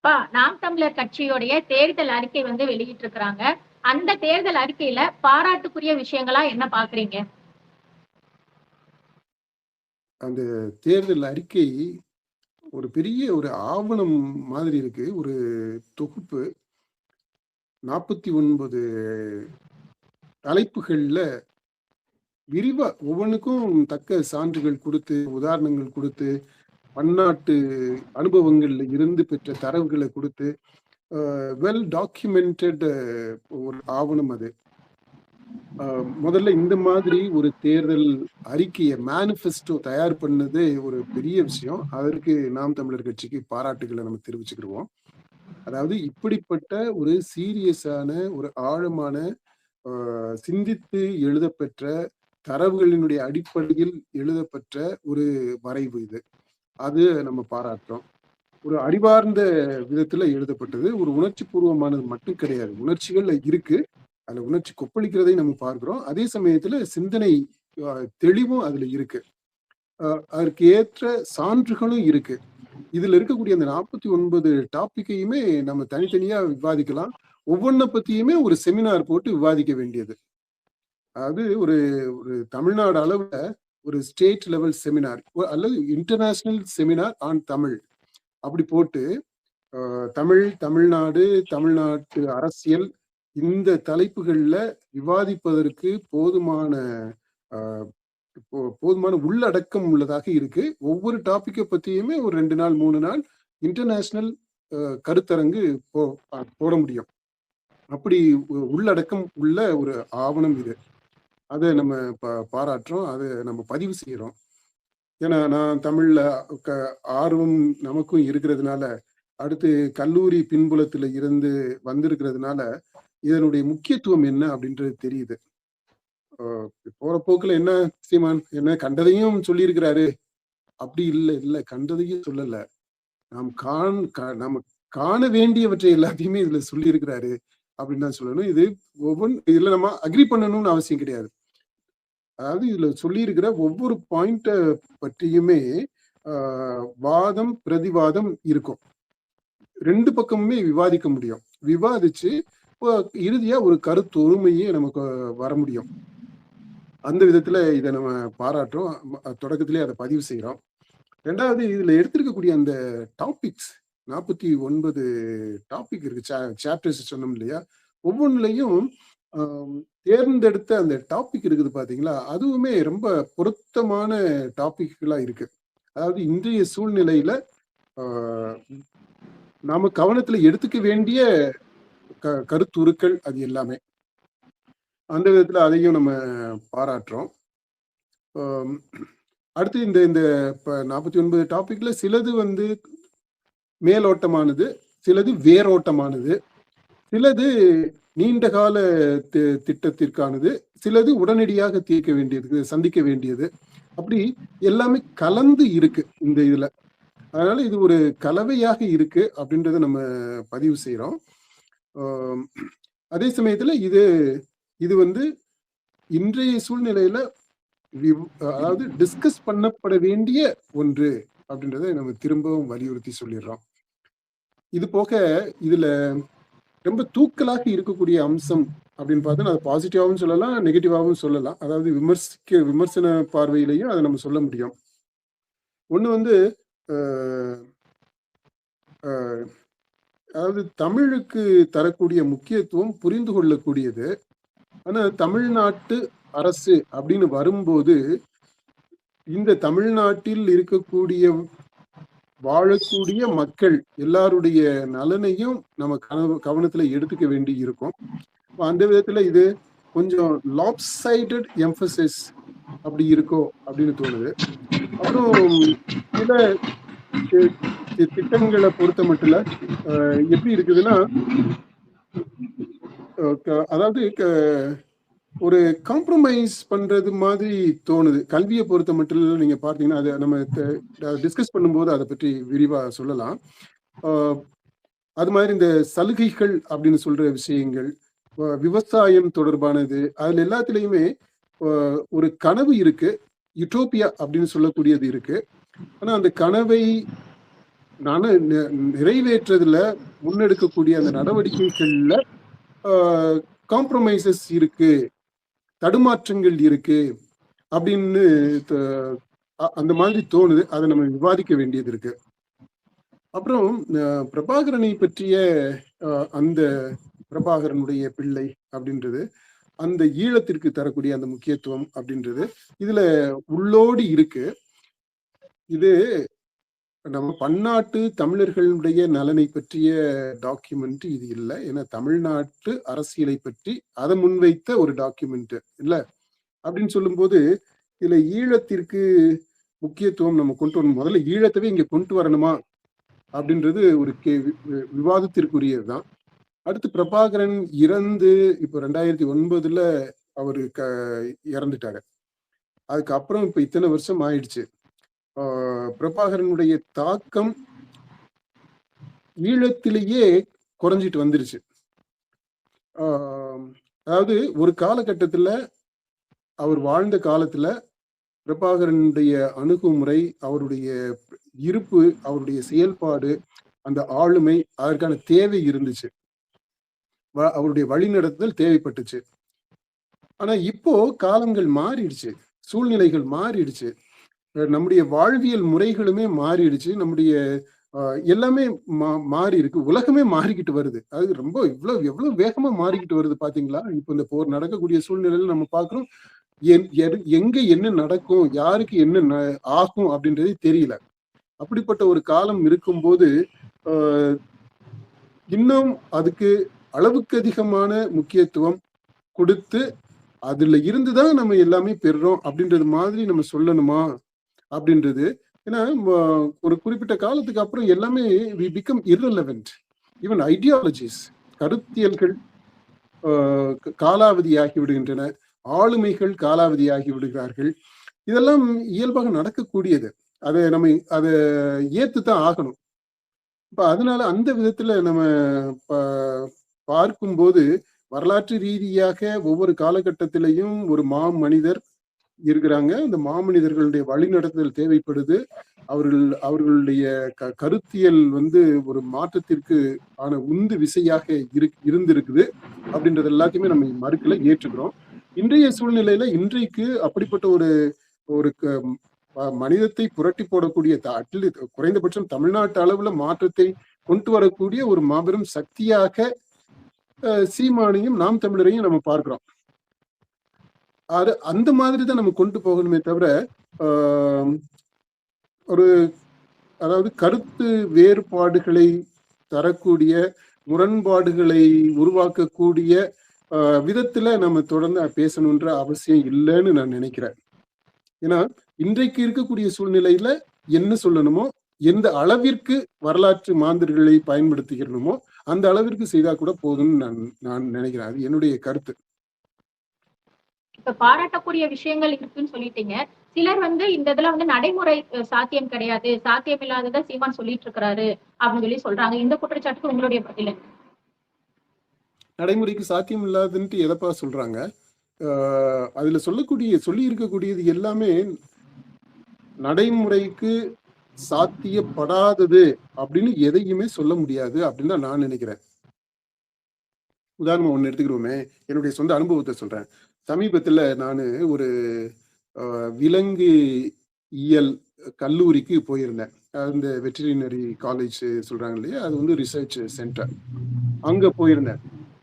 நாம் தமிழர் கட்சியுடைய தேர்தல் அறிக்கை வந்து வெளியிட்டு இருக்கிறாங்க. அந்த தேர்தல் அறிக்கையில பாராட்டுக்குரிய விஷயங்களா என்ன பாக்குறீங்க? அந்த தேர்தல் அறிக்கை ஒரு பெரிய ஒரு ஆவணம் மாதிரி இருக்கு. ஒரு தொகுப்பு 49 தலைப்புகள்ல விரிவா ஒவ்வொன்றுக்கும் தக்க சான்றுகள் கொடுத்து, உதாரணங்கள் கொடுத்து, பன்னாட்டு அனுபவங்கள்ல இருந்து பெற்ற தரவுகளை கொடுத்து, வெல் டாக்குமெண்டட் ஒரு ஆவணம் அது. முதல்ல இந்த மாதிரி ஒரு தேர்தல் அறிக்கையை மேனிஃபெஸ்டோ தயார் பண்ணது ஒரு பெரிய விஷயம். அதற்கு நாம் தமிழர் கட்சிக்கு பாராட்டுகளை நம்ம தெரிவிச்சுக்கிடுவோம். அதாவது இப்படிப்பட்ட ஒரு சீரியஸான ஒரு ஆழமான சிந்தித்து எழுதப்பெற்ற தரவுகளினுடைய அடிப்படையில் எழுதப்பெற்ற ஒரு வரைவு இது. அது நம்ம பாராட்டுறோம். ஒரு அறிவார்ந்த விதத்துல எழுதப்பட்டது. ஒரு உணர்ச்சி பூர்வமானது மட்டும் கிடையாது. உணர்ச்சிகள் இருக்கு, அதுல உணர்ச்சி கொப்பளிக்கிறதை நம்ம பார்க்கிறோம். அதே சமயத்துல சிந்தனை தெளிவும் அதுல இருக்கு. அதற்கு ஏற்ற சான்றுகளும் இருக்கு. இதுல இருக்கக்கூடிய அந்த 49 டாபிக்கையுமே நம்ம தனித்தனியா விவாதிக்கலாம். ஒவ்வொன்றை பத்தியுமே ஒரு செமினார் போட்டு விவாதிக்க வேண்டியது. அதாவது ஒரு ஒரு தமிழ்நாடு அளவுல ஒரு ஸ்டேட் லெவல் செமினார் அல்லது இன்டர்நேஷனல் செமினார் ஆன் தமிழ் அப்படி போட்டு தமிழ், தமிழ்நாடு, தமிழ்நாட்டு அரசியல் இந்த தலைப்புகள்ல விவாதிப்பதற்கு போதுமான உள்ளடக்கம் உள்ளதாக இருக்கு. ஒவ்வொரு டாபிக்கை பத்தியுமே ஒரு 2 நாள் 3 நாள் இன்டர்நேஷனல் கருத்தரங்கு போட முடியும். அப்படி உள்ளடக்கம் உள்ள ஒரு ஆவணம் இது. அதை நம்ம பாராட்டுறோம், அதை நம்ம பதிவு செய்யறோம். ஏன்னா நான் தமிழ்ல ஆர்வம் நமக்கும் இருக்கிறதுனால, அடுத்து கல்லூரி பின்புலத்துல இருந்து வந்திருக்கிறதுனால இதனுடைய முக்கியத்துவம் என்ன அப்படின்றது தெரியுது. போற போக்குல என்ன சீமான் என்ன கண்டதையும் சொல்லியிருக்கிறாரு, அப்படி இல்லை கண்டதையும் சொல்லல. நாம் நம்ம காண வேண்டியவற்றை எல்லாத்தையுமே இதுல சொல்லி இருக்கிறாரு அப்படின்னு தான் சொல்லணும். இது இதுல நம்ம அக்ரி பண்ணணும்னு அவசியம் கிடையாது. அதாவது இதுல சொல்லி இருக்கிற ஒவ்வொரு பாயிண்ட பற்றியுமே வாதம் பிரதிவாதம் இருக்கும். 2 பக்கமுமே விவாதிக்க முடியும். விவாதிச்சு இறுதியா ஒரு கருத்து ஒருமையே நமக்கு வர முடியும். அந்த விதத்துல இதை நம்ம பாராட்டுறோம். தொடக்கத்திலே அதை பதிவு செய்யறோம். 2வது, இதுல எடுத்திருக்கக்கூடிய அந்த டாபிக்ஸ் 49 டாபிக் இருக்கு, சாப்டர்ஸ் சொன்னோம் இல்லையா, ஒவ்வொன்றுலையும் தேர்ந்தெடுத்த அந்த டாபிக் இருக்குது பாத்தீங்களா, அதுவுமே ரொம்ப பொருத்தமான டாபிக்களா இருக்கு. அதாவது இன்றைய சூழ்நிலையில நாம கவனத்துல எடுத்துக்க வேண்டிய கருத்துருக்கள் அது எல்லாமே. அந்த விதத்துல அதையும் நம்ம பாராட்டுறோம். அடுத்து இந்த 49 டாபிக்ல சிலது மேலோட்டமானது, சிலது வேரோட்டமானது, சிலது நீண்ட கால திட்டத்திற்கானது, சிலது உடனடியாக தீர்க்க வேண்டியது, சந்திக்க வேண்டியது, அப்படி எல்லாமே கலந்து இருக்கு இந்த இதுல. அதனால இது ஒரு கலவையாக இருக்கு அப்படின்றத நம்ம பதிவு செய்யறோம். அதே சமயத்துல இது இன்றைய சூழ்நிலையில அதாவது டிஸ்கஸ் பண்ணப்பட வேண்டிய ஒன்று அப்படின்றத நம்ம திரும்பவும் வலியுறுத்தி சொல்லிடுறோம். இது போக இதுல ரொம்ப தூக்கலாக இருக்கக்கூடிய அம்சம் அப்படின்னு பார்த்தா அது பாசிட்டிவாகவும் சொல்லலாம், நெகட்டிவாகவும் சொல்லலாம். அதாவது விமர்சன பார்வையிலையும் அதை நம்ம சொல்ல முடியும். ஒண்ணு அதாவது தமிழுக்கு தரக்கூடிய முக்கியத்துவம் புரிந்து கொள்ளக்கூடியது. ஆனா தமிழ்நாட்டு அரசு அப்படின்னு வரும்போது இந்த தமிழ்நாட்டில் இருக்கக்கூடிய வாழக்கூடிய மக்கள் எல்லாருடைய நலனையும் நம்ம கவனத்துல எடுத்துக்க வேண்டி இருக்கும். அந்த விதத்துல இது கொஞ்சம் லாப்சைடட் எம்பசிஸ் அப்படி இருக்கோ அப்படின்னு தோணுது. அப்புறம் சில திட்டங்களை பொறுத்த மட்டும் எப்படி இருக்குதுன்னா, அதாவது ஒரு காம்ப்ரமைஸ் பண்றது மாதிரி தோணுது. கல்வியை பொறுத்த மட்டும் நீங்க பார்த்தீங்கன்னா, அதை நம்ம டிஸ்கஸ் பண்ணும்போது அதை பற்றி விரிவா சொல்லலாம். அது மாதிரி இந்த சலுகைகள் அப்படின்னு சொல்ற விஷயங்கள், விவசாயம் தொடர்பானது, அதுல எல்லாத்துலயுமே ஒரு கனவு இருக்கு, யூட்டோப்பியா அப்படின்னு சொல்லக்கூடியது இருக்கு. ஆனா அந்த கனவை நானு நிறைவேற்றதுல முன்னெடுக்கக்கூடிய அந்த நடவடிக்கைகள்ல காம்ப்ரமைசஸ் இருக்கு, தடுமாற்றங்கள் இருக்கு அப்படின்னு அந்த மாதிரி தோணுது. அதை நம்ம விவாதிக்க வேண்டியது இருக்கு. அப்புறம் பிரபாகரனை பற்றிய அந்த பிரபாகரனுடைய பிள்ளை அப்படின்றது, அந்த ஈழத்திற்கு தரக்கூடிய அந்த முக்கியத்துவம் அப்படின்றது இதுல உள்ளோடி இருக்கு. இது நம்ம பன்னாட்டு தமிழர்களுடைய நலனை பற்றிய டாக்குமெண்ட் இது இல்லை. ஏன்னா தமிழ்நாட்டு அரசியலை பற்றி அதை முன்வைத்த ஒரு டாக்குமெண்ட் இல்ல அப்படின்னு சொல்லும்போது, இதுல ஈழத்திற்கு முக்கியத்துவம் நம்ம கொண்டு வரணும். முதல்ல ஈழத்தவே இங்க கொண்டு வரணுமா அப்படின்றது ஒரு விவாதத்திற்குரியதுதான். அடுத்து பிரபாகரன் இறந்து இப்போ 2009 அவரு இறந்துட்டாரு. அதுக்கப்புறம் இப்ப இத்தனை வருஷம் ஆயிடுச்சு. பிரபாகரனுடைய தாக்கம் ஈழத்திலேயே குறைஞ்சிட்டு வந்துருச்சு. அதாவது ஒரு காலகட்டத்துல அவர் வாழ்ந்த காலத்துல பிரபாகரனுடைய அணுகுமுறை, அவருடைய இருப்பு, அவருடைய செயல்பாடு, அந்த ஆளுமை, அதற்கான தேவை இருந்துச்சு, அவருடைய வழிநடத்துதல் தேவைப்பட்டுச்சு. ஆனா இப்போ காலங்கள் மாறிடுச்சு, சூழ்நிலைகள் மாறிடுச்சு, நம்முடைய வாழ்வியல் முறைகளுமே மாறிடுச்சு, நம்முடைய எல்லாமே மாறி இருக்கு, உலகமே மாறிக்கிட்டு வருது. அது ரொம்ப எவ்வளவு வேகமா மாறிக்கிட்டு வருது பாத்தீங்களா? இப்போ இந்த போர் நடக்கக்கூடிய சூழ்நிலையில நம்ம பாக்குறோம், எங்க என்ன நடக்கும், யாருக்கு என்ன ஆகும் அப்படின்றதே தெரியல. அப்படிப்பட்ட ஒரு காலம் இருக்கும்போது இன்னும் அதுக்கு அளவுக்கு அதிகமான முக்கியத்துவம் கொடுத்து அதுல இருந்துதான் நம்ம எல்லாமே பெறுறோம் அப்படின்றது மாதிரி நம்ம சொல்லணுமா அப்படின்றது. ஏன்னா ஒரு குறிப்பிட்ட காலத்துக்கு அப்புறம் எல்லாமே we become irrelevant. Even ideologies, கருத்தியல்கள் காலாவதியாகி விடுகின்றன, ஆளுமைகள் காலாவதியாகி விடுகிறார்கள். இதெல்லாம் இயல்பாக நடக்கக்கூடியது. அதை ஏத்துதான் ஆகணும். இப்ப அதனால அந்த விதத்துல நம்ம பார்க்கும்போது வரலாற்று ரீதியாக ஒவ்வொரு காலகட்டத்திலையும் ஒரு மனிதர் இருக்கிறாங்க. அந்த மாமனிதர்களுடைய வழிநடத்துதல் தேவைப்படுது. அவர்களுடைய கருத்தியல் ஒரு மாற்றத்திற்கு ஆன உந்து விசையாக இருந்திருக்குது அப்படின்றது எல்லாத்தையுமே நம்ம மறுக்கல, ஏற்றுக்கிறோம். இன்றைய சூழ்நிலையில இன்றைக்கு அப்படிப்பட்ட ஒரு மனிதத்தை புரட்டி போடக்கூடிய, குறைந்தபட்சம் தமிழ்நாட்டு அளவுல மாற்றத்தை கொண்டு வரக்கூடிய ஒரு மாபெரும் சக்தியாக சீமானையும் நாம் தமிழரையும் நம்ம பார்க்கிறோம். அந்த மாதிரி தான் நம்ம கொண்டு போகணுமே தவிர அதாவது கருத்து வேறுபாடுகளை தரக்கூடிய, முரண்பாடுகளை உருவாக்கக்கூடிய விதத்துல நம்ம தொடர்ந்து பேசணுன்ற அவசியம் இல்லைன்னு நான் நினைக்கிறேன். ஏன்னா இன்றைக்கு இருக்கக்கூடிய சூழ்நிலையில என்ன சொல்லணுமோ, எந்த அளவிற்கு வரலாற்று மாந்தர்களை பயன்படுத்திக்கிறணுமோ அந்த அளவிற்கு செய்தா கூட போதும்னு நான் நினைக்கிறேன். அது என்னுடைய கருத்து. இப்ப பாராட்டக்கூடிய விஷயங்கள் இருக்குன்னு சொல்லிட்டீங்க. சிலர் இந்த இதுல நடைமுறை சாத்தியம் கிடையாது, சாத்தியம் இல்லாததை சீமான் சொல்லிட்டு இருக்கிறாரு அப்படின்னு சொல்றாங்க. இந்த குற்றச்சாட்டுக்கு உங்களுடைய பதில்? நடைமுறைக்கு சாத்தியம் இல்லாதுன்ட்டு எதப்பா சொல்றாங்க? அதுல சொல்லி இருக்கக்கூடியது எல்லாமே நடைமுறைக்கு சாத்தியப்படாதது அப்படின்னு எதையுமே சொல்ல முடியாது அப்படின்னு தான் நான் நினைக்கிறேன். உதாரணம் ஒண்ணு எடுத்துக்கிறோமே, என்னுடைய சொந்த அனுபவத்தை சொல்றேன். சமீபத்துல நான் ஒரு விலங்கு இயல் கல்லூரிக்கு போயிருந்தேன். அந்த வெட்டரினரி காலேஜ் சொல்றாங்க இல்லையா, அது ரிசர்ச் சென்டர். அங்க போயிருந்தேன்.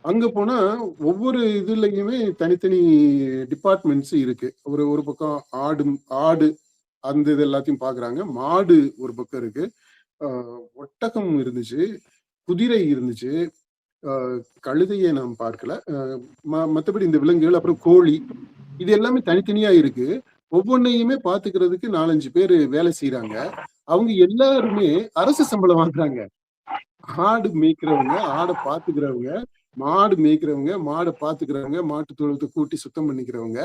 அங்க போனா ஒவ்வொரு இதுலயுமே தனித்தனி டிபார்ட்மெண்ட்ஸ் இருக்கு. ஒரு பக்கம் ஆடு அந்த இது எல்லாத்தையும் பாக்குறாங்க, மாடு ஒரு பக்கம் இருக்கு, ஒட்டகம் இருந்துச்சு, குதிரை இருந்துச்சு, கழுதையை நாம் பார்க்கல, மற்றபடி இந்த விலங்குகள், அப்புறம் கோழி, இது எல்லாமே தனித்தனியா இருக்கு. ஒவ்வொன்னையுமே பாத்துக்கிறதுக்கு 4-5 பேர் வேலை செய்யறாங்க. அவங்க எல்லாருமே அரசு சம்பளம் வாங்குறாங்க. ஆடு மேய்க்கிறவங்க, ஆடை பாத்துக்கிறவங்க, மாடு மேய்க்கிறவங்க, மாடை பாத்துக்கிறவங்க, மாட்டு தொழுவத்தை கூட்டி சுத்தம் பண்ணிக்கிறவங்க,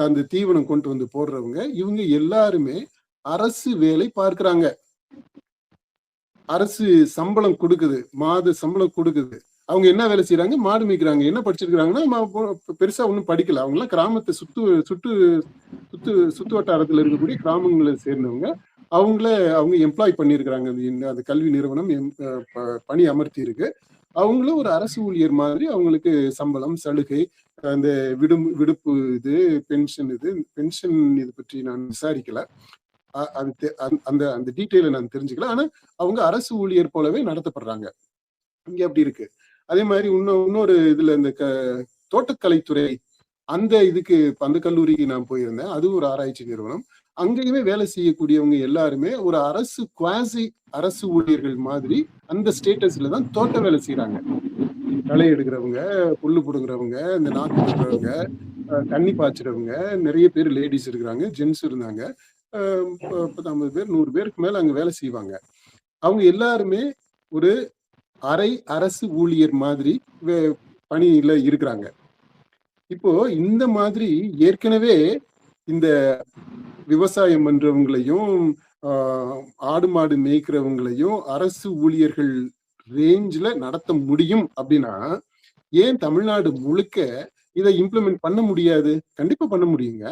அந்த தீவனம் கொண்டு போடுறவங்க, இவங்க எல்லாருமே அரசு வேலை பார்க்கிறாங்க. அரசு சம்பளம் கொடுக்குது, மாத சம்பளம் கொடுக்குது. அவங்க என்ன வேலை செய்யறாங்க? மாடு மேய்க்கிறாங்க. என்ன படிச்சிருக்கிறாங்கன்னா பெருசா ஒன்றும் படிக்கல. அவங்க எல்லாம் கிராமத்தை சுத்து வட்டாரத்துல இருக்கக்கூடிய கிராமங்களை சேர்ந்தவங்க. அவங்க எம்ப்ளாய் பண்ணியிருக்கிறாங்க. அந்த கல்வி நிறுவனம் பணி அமர்த்தி இருக்கு. அவங்களும் ஒரு அரசு ஊழியர் மாதிரி அவங்களுக்கு சம்பளம், சலுகை, அந்த விடுப்பு இது, பென்ஷன் இது பற்றி நான் விசாரிக்கல. அந்த அந்த டீட்டெயிலை நான் தெரிஞ்சுக்கல. ஆனா அவங்க அரசு ஊழியர் போலவே நடத்தப்படுறாங்க. இங்க அப்படி இருக்கு. அதே மாதிரி இன்னொரு இதுல இந்த தோட்டக்கலைத்துறை அந்த கல்லூரிக்கு நான் போயிருந்தேன். அது ஒரு ஆராய்ச்சி நிறுவனம். அங்கேயுமே வேலை செய்யக்கூடியவங்க எல்லாருமே ஒரு குவாசி அரசு ஊழியர்கள் மாதிரி அந்த ஸ்டேட்டஸ்ல தான் தோட்ட வேலை செய்யறாங்க. களை எடுக்கிறவங்க, புல்லு புடுங்குறவங்க, இந்த நாக்கு வெட்டுறவங்க, தண்ணி பாய்ச்சுறவங்க, நிறைய பேர் லேடிஸ் இருக்கிறாங்க, ஜென்ஸ் இருந்தாங்க. 50 பேர் 100 பேருக்கு மேல அங்க வேலை செய்வாங்க. அவங்க எல்லாருமே ஒரு அரை அரசு ஊழியர் மாதிரி பணியில இருக்கிறாங்க. இப்போ இந்த மாதிரி ஏற்கனவே இந்த விவசாயம் பண்றவங்களையும் ஆடு மாடு மேய்க்கிறவங்களையும் அரசு ஊழியர்கள் ரேஞ்சில நடத்த முடியும் அப்படின்னா ஏன் தமிழ்நாடு முழுக்க இதை இம்ப்ளிமெண்ட் பண்ண முடியாது? கண்டிப்பா பண்ண முடியுங்க.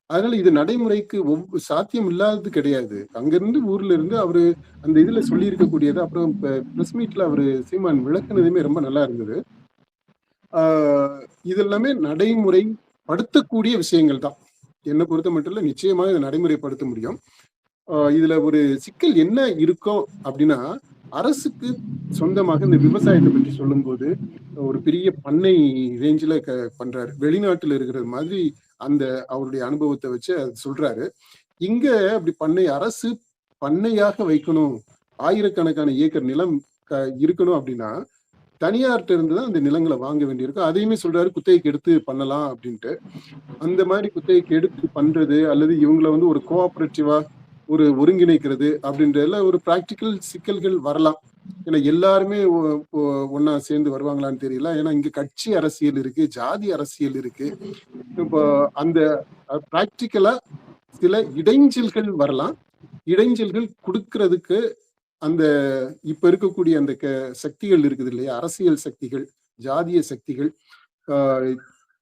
அதனால இது நடைமுறைக்கு சாத்தியம் இல்லாதது கிடையாது. அங்கிருந்து ஊர்ல இருந்து அவரு அந்த இதுல சொல்லி இருக்கக்கூடியது, அப்புறம் பிரஸ் மீட்ல அவரு சீமான் விளக்குனதுமே ரொம்ப நல்லா இருந்தது. இது எல்லாமே நடைமுறைப்படுத்தக்கூடிய விஷயங்கள் தான். என்னை பொறுத்த மட்டும் இல்ல, நிச்சயமாக இதை நடைமுறைப்படுத்த முடியும். இதுல ஒரு சிக்கல் என்ன இருக்கும் அப்படின்னா, அரசுக்கு சொந்தமாக இந்த விவசாயத்தை பற்றி சொல்லும் போது ஒரு பெரிய பண்ணை ரேஞ்சில பண்றாரு. வெளிநாட்டுல இருக்கிறது மாதிரி அந்த அவருடைய அனுபவத்தை வச்சு அது சொல்றாரு. இங்க அப்படி அரசு பண்ணையாக வைக்கணும், ஆயிரக்கணக்கான ஏக்கர் நிலம் இருக்கணும் அப்படின்னா தனியார்கிட்ட இருந்து தான் அந்த நிலங்களை வாங்க வேண்டியிருக்கும். அதையுமே சொல்றாரு, குத்தகைக்கு எடுத்து பண்ணலாம் அப்படின்ட்டு. அந்த மாதிரி குத்தகைக்கு எடுத்து பண்றது அல்லது இவங்களை ஒரு கோஆபரேட்டிவா ஒருங்கிணைக்கிறது அப்படின்றதுல ஒரு பிராக்டிக்கல் சிக்கல்கள் வரலாம். ஏன்னா எல்லாருமே ஒன்னா சேர்ந்து வருவாங்களான்னு தெரியல. ஏன்னா இங்க கட்சி அரசியல் இருக்கு, ஜாதி அரசியல் இருக்கு. இப்போ அந்த பிராக்டிக்கலா சில இடைஞ்சல்கள் வரலாம். இடைஞ்சல்கள் கொடுக்கறதுக்கு அந்த இப்ப இருக்கக்கூடிய அந்த சக்திகள் இருக்குது இல்லையா, அரசியல் சக்திகள், ஜாதிய சக்திகள்,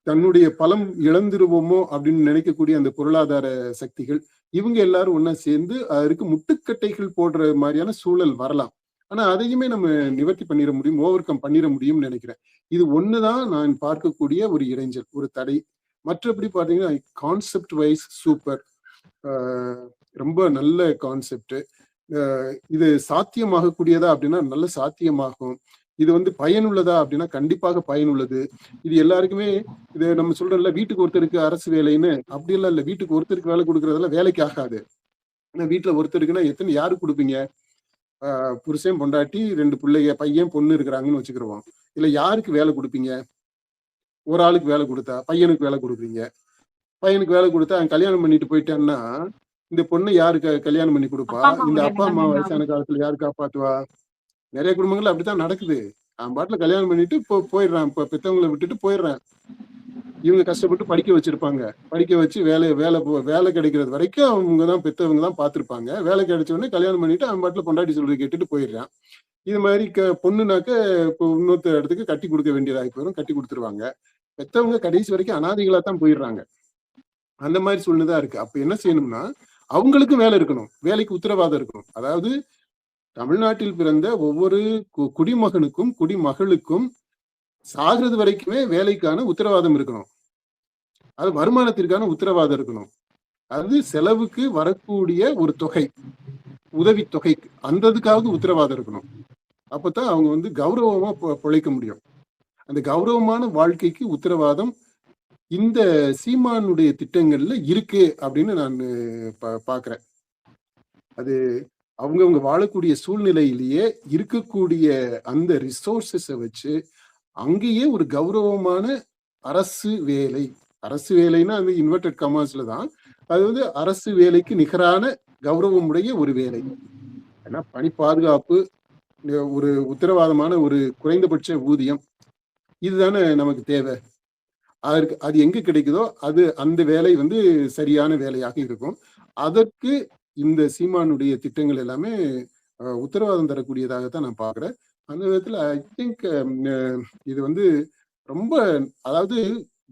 தன்னுடைய பலம் இழந்துருவோமோ அப்படின்னு நினைக்கக்கூடிய அந்த பொருளாதார சக்திகள், இவங்க எல்லாரும் ஒன்னா சேர்ந்து அதற்கு முட்டுக்கட்டைகள் போடுற மாதிரியான சூழல் வரலாம். ஆனா அதையுமே நம்ம நிவர்த்தி பண்ணிட முடியும், ஓவர் கம் பண்ணிட முடியும்னு நினைக்கிறேன். இது ஒண்ணுதான் நான் பார்க்கக்கூடிய ஒரு இடைஞ்சல், ஒரு தடை. மற்றபடி பாத்தீங்கன்னா கான்செப்ட் வைஸ் சூப்பர், ரொம்ப நல்ல கான்செப்ட். இது சாத்தியமாக கூடியதா அப்படின்னா நல்ல சாத்தியமாகும். இது பயனுள்ளதா அப்படின்னா கண்டிப்பாக பயனுள்ளது. இது எல்லாருக்குமே, இது நம்ம சொல்றோம்ல வீட்டுக்கு ஒருத்தருக்கு அரசு வேலைன்னு, அப்படி எல்லாம் இல்ல. வீட்டுக்கு ஒருத்தருக்கு வேலை கொடுக்கறதெல்லாம் வேலைக்கு ஆகாது. ஏன்னா வீட்டுல ஒருத்தருக்குன்னா யாருக்கு கொடுப்பீங்க? புருஷன் பொண்டாட்டி 2 பிள்ளைங்க, பையன் பொண்ணு இருக்கிறாங்கன்னு வச்சுக்கிறோம். இல்ல யாருக்கு வேலை கொடுப்பீங்க? ஒரு ஆளுக்கு வேலை கொடுத்தா பையனுக்கு வேலை கொடுப்பீங்க. பையனுக்கு வேலை கொடுத்தா அவன் கல்யாணம் பண்ணிட்டு போயிட்டான்னா இந்த பொண்ணை யாருக்கு கல்யாணம் பண்ணி கொடுப்பா? இந்த அப்பா அம்மா வயசான காலத்துல யாரு காப்பாத்துவா? நிறைய குடும்பங்கள்ல அப்படித்தான் நடக்குது. அவன் பாட்டுல கல்யாணம் பண்ணிட்டு போயிடுறான், பெத்தவங்களை விட்டுட்டு போயிடுறான். இவங்க கஷ்டப்பட்டு படிக்க வச்சிருப்பாங்க, படிக்க வச்சு வேலை கிடைக்கிறது வரைக்கும் அவங்கதான் பெத்தவங்க தான் பார்த்திருப்பாங்க. வேலை கிடைச்ச உடனே கல்யாணம் பண்ணிட்டு அவன் பாட்டுல பொண்டாட்டி சொல்றது கேட்டுட்டு போயிடுறான். இது மாதிரி பொண்ணுனாக்க இப்போ இன்னொருத்த இடத்துக்கு கட்டி கொடுக்க வேண்டியதாகி போயிடும், கட்டி கொடுத்துருவாங்க. பெத்தவங்க கடைசி வரைக்கும் அனாதைகளா தான் போயிடுறாங்க. அந்த மாதிரி சூழ்நிலைதான் இருக்கு. அப்ப என்ன செய்யணும்னா அவங்களுக்கும் வேலை இருக்கணும், வேலைக்கு உத்தரவாதம் இருக்கணும். அதாவது தமிழ்நாட்டில் பிறந்த ஒவ்வொரு குடிமகனுக்கும் குடிமகளுக்கும் சாகிறது வரைக்குமே வேலைக்கான உத்தரவாதம் இருக்கணும். அது வருமானத்திற்கான உத்தரவாதம் இருக்கணும். அது செலவுக்கு வரக்கூடிய ஒரு தொகை, உதவி தொகைக்கு, அந்ததுக்காவது உத்தரவாதம் இருக்கணும். அப்பதான் அவங்க கௌரவமா பிழைக்க முடியும். அந்த கௌரவமான வாழ்க்கைக்கு உத்தரவாதம் இந்த சீமானுடைய திட்டங்கள்ல இருக்கு அப்படின்னு நான் பாக்குறேன். அது அவங்கவுங்க வாழக்கூடிய சூழ்நிலையிலேயே இருக்கக்கூடிய அந்த ரிசோர்சஸை வச்சு அங்கேயே ஒரு கௌரவமான அரசு வேலைன்னா அந்த இன்வெர்டட் கமாஸ்ல தான், அது அரசு வேலைக்கு நிகரான கௌரவமுடைய ஒரு வேலை. ஏன்னா பணி பாதுகாப்பு, ஒரு உத்தரவாதமான ஒரு குறைந்தபட்ச ஊதியம், இதுதானே நமக்கு தேவை. அது எங்க கிடைக்குதோ அது அந்த வேலை சரியான வேலையாக இருக்கும். அதற்கு இந்த சீமானுடைய திட்டங்கள் எல்லாமே உத்தரவாதம் தரக்கூடியதாகத்தான் நான் பாக்குறேன். அந்த விதத்துல ஐ திங்க் இது ரொம்ப, அதாவது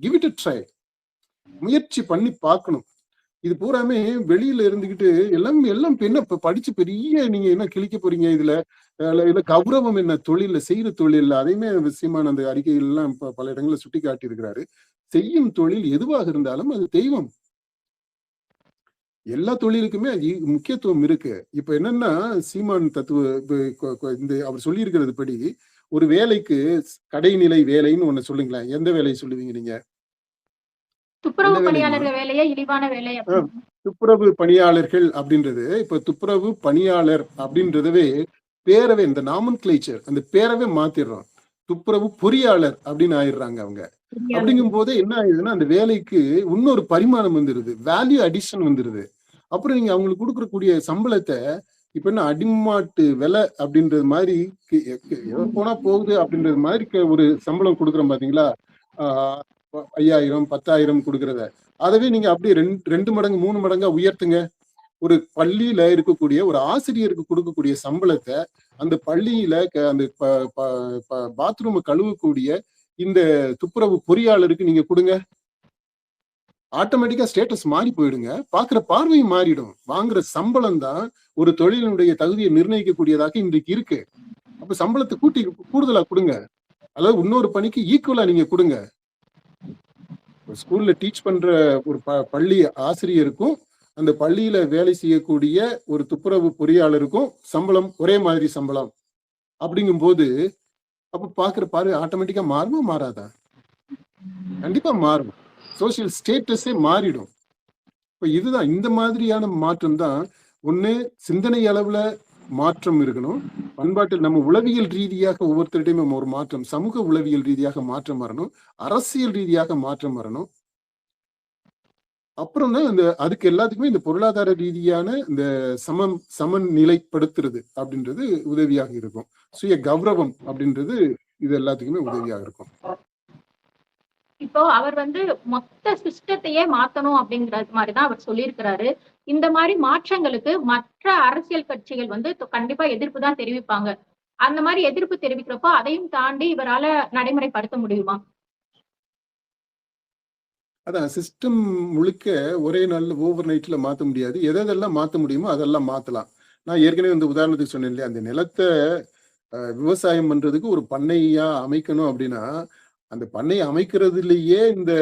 கிவ் இட் அ ட்ரை, முயற்சி பண்ணி பார்க்கணும். இது பூராமே வெளியில இருந்துகிட்டு எல்லாம் எல்லாம் என்ன படிச்சு பெரிய நீங்க என்ன கிழிக்க போறீங்க இதுல இதுல கௌரவம் என்ன தொழில செய்யற தொழில் அதையுமே சீமான் அந்த அறிக்கைகள் எல்லாம் பல இடங்களில் சுட்டி காட்டி இருக்கிறாரு. செய்யும் தொழில் எதுவாக இருந்தாலும் அது தெய்வம். எல்லா தொழிலுக்குமே முக்கியத்துவம் இருக்கு. இப்ப என்னன்னா சீமான் தத்துவ இந்த அவர் சொல்லி இருக்கிறது படி ஒரு வேலைக்கு கடைநிலை வேலைன்னு ஒண்ணு சொல்லுங்களேன். எந்த வேலையை சொல்லுவீங்க நீங்க? துப்புரவு பணியாளர்கள் வேலையே இழிவான வேலை. துப்புரவு பணியாளர்கள் அப்படின்றது இப்ப துப்புரவு பணியாளர் அப்படின்றதவே பேரவே இந்த நாமன்கிளேச்சர் அந்த பேரவே மாத்திடுறோம். துப்புரவு பொறியாளர் அப்படின்னு ஆயிடுறாங்க அவங்க. அப்படிங்கும் போது என்ன ஆயிடுதுன்னா அந்த வேலைக்கு இன்னொரு பரிமாணம் வந்துருது, வேல்யூ அடிஷன் வந்துருது. அப்புறம் நீங்க அவங்களுக்கு கொடுக்கக்கூடிய சம்பளத்தை இப்ப என்ன அடிமாட்டு விலை அப்படின்றது மாதிரி போனா போகுது அப்படின்றது மாதிரி ஒரு சம்பளம் கொடுக்குறோம் பாத்தீங்களா? 5000 10,000 கொடுக்கறத அதவே நீங்க அப்படியே 2 மடங்கு 3 மடங்கா உயர்த்துங்க. ஒரு பள்ளியில இருக்கக்கூடிய ஒரு ஆசிரியருக்கு கொடுக்கக்கூடிய சம்பளத்தை அந்த பள்ளியில அந்த பாத்ரூம் கழுவக்கூடிய இந்த துப்புரவு பொறியாளருக்கு நீங்க கொடுங்க. ஆட்டோமேட்டிக்கா ஸ்டேட்டஸ் மாறி போயிடுங்க. பாக்குற பார்வையும் மாறிடும். வாங்குற சம்பளம் தான் ஒரு தொழிலினுடைய தகுதியை நிர்ணயிக்கக்கூடியதாக இன்றைக்கு இருக்கு. அப்ப சம்பளத்தை கூடுதலா கொடுங்க. அதாவது இன்னொரு பணிக்கு ஈக்குவலா நீங்க கொடுங்க. ஸ்கூல்ல டீச் பண்ற ஒரு பள்ளி ஆசிரியருக்கும் அந்த பள்ளியில வேலை செய்யக்கூடிய ஒரு துப்புரவு பொறியாளருக்கும் சம்பளம் ஒரே மாதிரி சம்பளம் அப்படிங்கும் போது அப்ப பாக்குற பார்வை ஆட்டோமேட்டிக்கா மாறுமா மாறாதா? கண்டிப்பா மாறும். சோசியல் ஸ்டேட்டஸே மாறிடும். இப்ப இதுதான் இந்த மாதிரியான மாற்றம் தான். ஒண்ணு சிந்தனை அளவுல மாற்றம் இருக்கணும். பண்பாட்டில் நம்ம உளவியல் ரீதியாக ஒவ்வொருத்தருடையுமே ஒரு மாற்றம், சமூக உளவியல் ரீதியாக மாற்றம் வரணும், அரசியல் ரீதியாக மாற்றம் வரணும். அப்புறம் தான் இந்த அதுக்கு எல்லாத்துக்குமே இந்த பொருளாதார ரீதியான இந்த சமநிலைப்படுத்துறது அப்படின்றது உதவியாக இருக்கும். சுய கௌரவம் அப்படின்றது இது எல்லாத்துக்குமே உதவியாக இருக்கும். இப்போ அவர் மொத்த சிஸ்டத்தையே மாத்தணும் அப்படிங்கறது மாதிரிதான் அவர் சொல்லியிருக்கிறாரு. இந்த மாதிரி மாற்றங்களுக்கு மற்ற அரசியல் கட்சிகள் கண்டிப்பா எதிர்ப்பு தான் தெரிவிப்பாங்க. அந்த மாதிரி எதிர்ப்பு தெரிவிக்கிறப்போ அதையும் தாண்டி இவரால நடைமுறைப்படுத்த முடியுமா? அதான் சிஸ்டம் முழுக்க ஒரே நாள்ல ஓவர் நைட்ல மாத்த முடியாது. எதெல்லாம் மாத்த முடியுமோ அதெல்லாம் மாத்தலாம். நான் ஏற்கனவே இந்த உதாரணத்துக்கு சொன்னேன் இல்லையா, அந்த நிலத்தை விவசாயம் பண்றதுக்கு ஒரு பண்ணையா அமைக்கணும் அப்படின்னா அந்த பண்ணையை அமைக்கிறதுலயே இந்த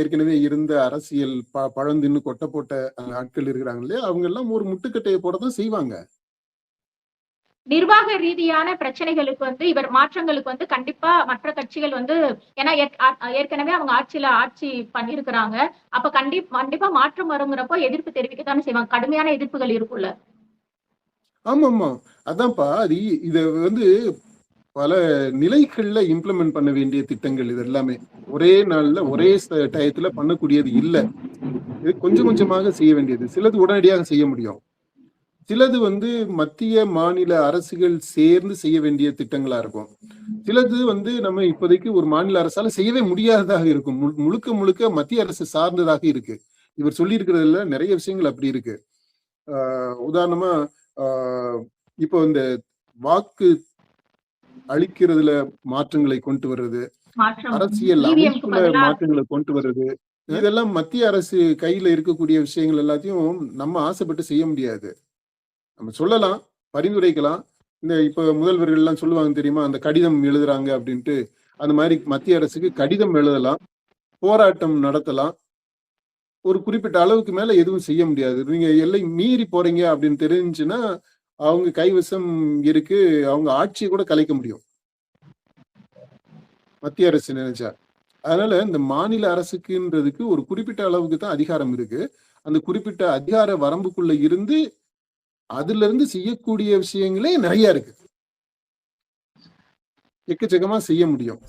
ஏற்கனவே இருந்த அரசியல் பழந்தின்னு கொட்டை போட்ட ஆட்கள் இருக்கிறாங்க இல்லையா, அவங்க எல்லாம் ஒரு முட்டுக்கட்டையை போடதான் செய்வாங்க. நிர்வாக ரீதியான பிரச்சனைகளுக்கு இவர் மாற்றங்களுக்கு கண்டிப்பா மற்ற கட்சிகள் ஏன்னா ஏற்கனவே அவங்க ஆட்சி பண்ணிருக்கிறாங்க. அப்ப கண்டிப்பா மாற்றம் வருங்கிறப்போ எதிர்ப்பு தெரிவிக்கத்தானே செய்வாங்க. கடுமையான எதிர்ப்புகள் இருக்குல்ல. ஆமா அதான்ப்பா. அது இத பல நிலைகள்ல இம்ப்ளிமெண்ட் பண்ண வேண்டிய திட்டங்கள். இது எல்லாமே ஒரே நாள்ல ஒரே டயத்துல பண்ணக்கூடியது இல்ல. இது கொஞ்சம் கொஞ்சமாக செய்ய வேண்டியது. சிலது உடனடியாக செய்ய முடியும். சிலது மத்திய மாநில அரசுகள் சேர்ந்து செய்ய வேண்டிய திட்டங்களா இருக்கும். சிலது நம்ம இப்போதைக்கு ஒரு மாநில அரசால செய்யவே முடியாததாக இருக்கும். முழுக்க மத்திய அரசு சார்ந்ததாக இருக்கு. இவர் சொல்லி இருக்கிறதுல நிறைய விஷயங்கள் அப்படி இருக்கு. உதாரணமா இப்போ இந்த வாக்கு அளிக்கிறதுல மாற்றங்களை கொண்டு வர்றது, அரசியல் அமைப்புல மாற்றங்களை கொண்டு வர்றது, இதெல்லாம் மத்திய அரசு கையில இருக்கக்கூடிய விஷயங்கள் எல்லாத்தையும் நம்ம ஆசைப்பட்டு செய்ய முடியாது. நம்ம சொல்லலாம், பரிந்துரைக்கலாம். இந்த இப்ப முதல்வர்கள் எல்லாம் சொல்லுவாங்க தெரியுமா, அந்த கடிதம் எழுதுறாங்க அப்படின்ட்டு. அந்த மாதிரி மத்திய அரசுக்கு கடிதம் எழுதலாம், போராட்டம் நடத்தலாம். ஒரு குறிப்பிட்ட அளவுக்கு மேல எதுவும் செய்ய முடியாது. நீங்க எல்லை மீறி போறீங்க அப்படின்னு தெரிஞ்சுன்னா அவங்க கைவசம் இருக்கு, அவங்க ஆட்சியை கூட கலைக்க முடியும் மத்திய அரசு நினைச்சா. அதனால இந்த மாநில அரசுக்குன்றதுக்கு ஒரு குறிப்பிட்ட அளவுக்கு தான் அதிகாரம் இருக்கு. அந்த குறிப்பிட்ட அதிகார வரம்புக்குள்ள இருந்து அதுல இருந்து செய்யக்கூடிய விஷயங்களே நிறைய இருக்கு. எக்கச்சக்கமா செய்ய முடியும்.